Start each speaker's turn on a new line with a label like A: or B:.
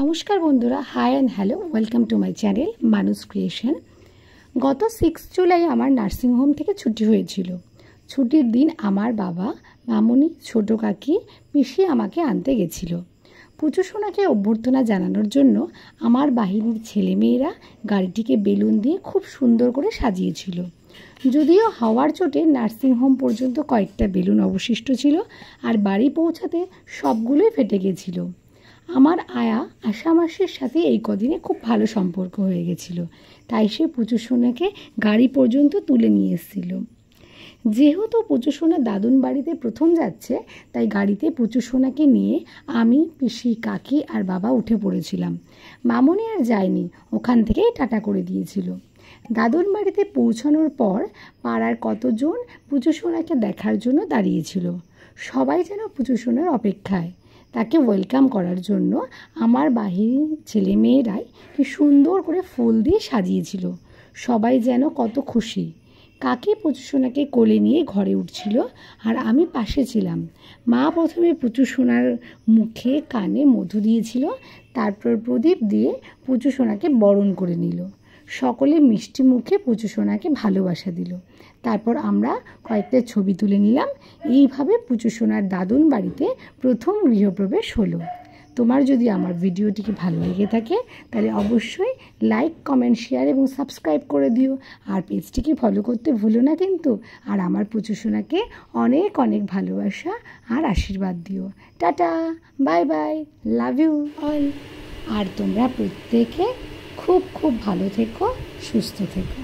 A: নমস্কার বন্ধুরা, hi and hello, welcome to my channel Manush creation. গত 6 জুলাই আমার নার্সিংহোম থেকে ছুটি হয়েছিল। ছুটির দিন আমার বাবা, মামুনি, ছোটো কাকি, পিসি আমাকে আনতে গেছিল। পুজো সোনাকে অভ্যর্থনা জানানোর জন্য আমার বাহিনীর ছেলেমেয়েরা গাড়িটিকে বেলুন দিয়ে খুব সুন্দর করে সাজিয়েছিল। যদিও হাওয়ার চোটে নার্সিংহোম পর্যন্ত কয়েকটা বেলুন অবশিষ্ট ছিল, আর বাড়ি পৌঁছাতে সবগুলোই ফেটে গেছিল। আমার আশা মাসির সাথে এই কদিনে খুব ভালো সম্পর্ক হয়ে গেছিল, তাই সে পুজো সোনাকে গাড়ি পর্যন্ত তুলে নিয়ে এসেছিল। যেহেতু পুজো সোনা দাদুন বাড়িতে প্রথম যাচ্ছে, তাই গাড়িতে পুজো সোনাকে নিয়ে আমি, পিসি, কাকি আর বাবা উঠে পড়েছিলাম। মামুনি আর যায়নি, ওখান থেকেই টাটা করে দিয়েছিল। দাদুন বাড়িতে পৌঁছানোর পর পাড়ার কতজন পুজো সোনাকে দেখার জন্য দাঁড়িয়েছিল। সবাই যেন পুজো সোনার অপেক্ষায়। তাকে ওয়েলকাম করার জন্য আমার বাহিনীর ছেলেমেয়েরাই কি সুন্দর করে ফুল দিয়ে সাজিয়েছিল। সবাই যেন কত খুশি। কাকি পুজো সোনাকে কোলে নিয়ে ঘরে উঠছিল, আর আমি পাশে ছিলাম। মা প্রথমে পুজো সোনার মুখে কানে মধু দিয়েছিল, তারপর প্রদীপ দিয়ে পুজো সোনাকে বরণ করে নিল। সকলে মিষ্টি মুখে পুজো সোনাকে ভালোবাসা দিল। তারপর আমরা কয়েকটা ছবি তুলে নিলাম। এইভাবে পুজো সোনার দাদুন বাড়িতে প্রথম গৃহপ্রবেশ হলো। তোমার যদি আমার ভিডিওটিকে ভালো লেগে থাকে তাহলে অবশ্যই লাইক, কমেন্ট, শেয়ার এবং সাবস্ক্রাইব করে দিও। আর পেজটিকে ফলো করতে ভুলো না কিন্তু। আর আমার পুজো সোনাকে অনেক অনেক ভালোবাসা আর আশীর্বাদ দিও। Tata, bye bye, love you all. আর তোমরা প্রত্যেকে খুব খুব ভালো থেকো, সুস্থ থেকো।